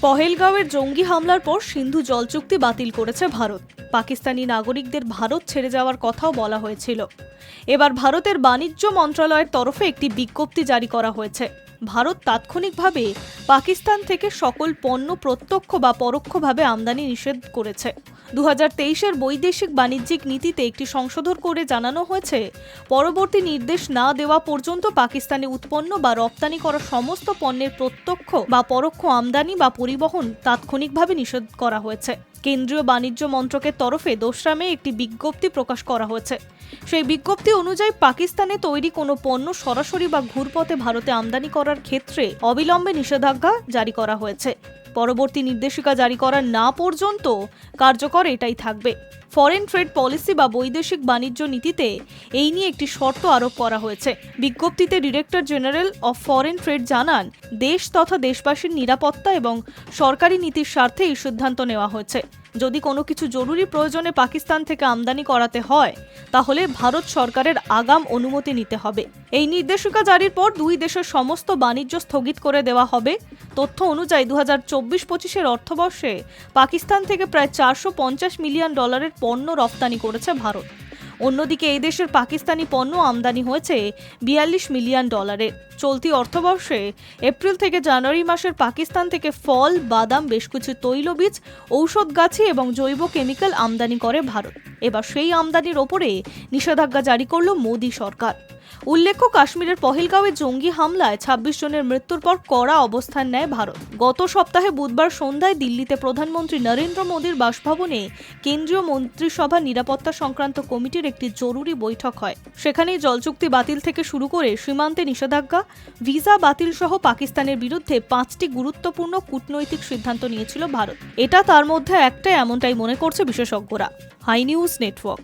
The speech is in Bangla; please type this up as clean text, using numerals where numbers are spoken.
পহেলগাঁওয়ের জঙ্গি হামলার পর সিন্ধু জল চুক্তি বাতিল করেছে ভারত। পাকিস্তানি নাগরিকদের ভারত ছেড়ে যাওয়ার কথাও বলা হয়েছিল। এবার ভারতের বাণিজ্য মন্ত্রণালয়ের তরফে একটি বিজ্ঞপ্তি জারি করা হয়েছে। ভারত তাৎক্ষণিকভাবে পাকিস্তান থেকে সকল পণ্য প্রত্যক্ষ বা পরোক্ষভাবে আমদানি নিষেধ করেছে। 2023-এর বৈদেশিক বাণিজ্যিক নীতিতে একটি সংশোধন করে জানানো হয়েছে, পরবর্তী নির্দেশ না দেওয়া পর্যন্ত পাকিস্তানে উৎপন্ন বা রপ্তানি করা সমস্ত পণ্যের প্রত্যক্ষ বা পরোক্ষ আমদানি বা পরিবহন তাৎক্ষণিকভাবে নিষেধ করা হয়েছে। কেন্দ্রীয় বাণিজ্য মন্ত্রকের তরফে 2রা মে একটি বিজ্ঞপ্তি প্রকাশ করা হয়েছে। সেই বিজ্ঞপ্তি অনুযায়ী পাকিস্তানে তৈরি কোনো পণ্য সরাসরি বা ঘুরপথে ভারতে আমদানি করার ক্ষেত্রে অবিলম্বে নিষেধাজ্ঞা জারি করা হয়েছে। পরবর্তী নির্দেশিকা জারি করা না পর্যন্ত কার্যকর এটাই থাকবে। ফরেন ট্রেড পলিসি বা বৈদেশিক বাণিজ্য নীতিতে এই নিয়ে একটি শর্ত আরোপ করা হয়েছে। বিজ্ঞপ্তিতে director general of foreign trade জানান, দেশ তথা দেশবাসীর নিরাপত্তা এবং সরকারি নীতির স্বার্থে এই সিদ্ধান্ত নেওয়া হয়েছে। যদি কোনো কিছু জরুরি প্রয়োজনে পাকিস্তান থেকে আমদানি করাতে হয়, তাহলে ভারত সরকারের আগাম অনুমতি নিতে হবে। এই নির্দেশিকা জারির পর দুই দেশের সমস্ত বাণিজ্য স্থগিত করে দেওয়া হবে। তথ্য অনুযায়ী 2024-25-এর অর্থবর্ষে পাকিস্তান থেকে প্রায় $450 মিলিয়ন পণ্য রপ্তানি করেছে ভারত। অন্যদিকে এই দেশের পাকিস্তানি পণ্য আমদানি হয়েছে $42 মিলিয়ন। চলতি অর্থবর্ষে এপ্রিল থেকে জানুয়ারি মাসের পাকিস্তান থেকে ফল, বাদাম, বেশ কিছু তৈলবীজ, ঔষধ গাছি এবং জৈব কেমিক্যাল আমদানি করে ভারত। এবার সেই আমদানির ওপরে নিষেধাজ্ঞা জারি করল মোদী সরকার। উল্লেখ্য, কাশ্মীরের পহেলগাঁওয়ে জঙ্গি হামলায় 26 জনের মৃত্যুর পর কড়া অবস্থান নেয় ভারত। গত সপ্তাহে বুধবার সন্ধ্যায় দিল্লিতে প্রধানমন্ত্রী নরেন্দ্র মোদীর বাসভবনে কেন্দ্রীয় মন্ত্রিসভা নিরাপত্তা সংক্রান্ত কমিটির একটি জরুরি বৈঠক হয়। সেখানেই জলচুক্তি বাতিল থেকে শুরু করে সীমান্তে নিষেধাজ্ঞা, ভিসা বাতিল সহ পাকিস্তানের বিরুদ্ধে 5টি গুরুত্বপূর্ণ কূটনৈতিক সিদ্ধান্ত নিয়েছিল ভারত। এটা তার মধ্যে একটা, এমনটাই মনে করছে বিশেষজ্ঞরা। Hi news network.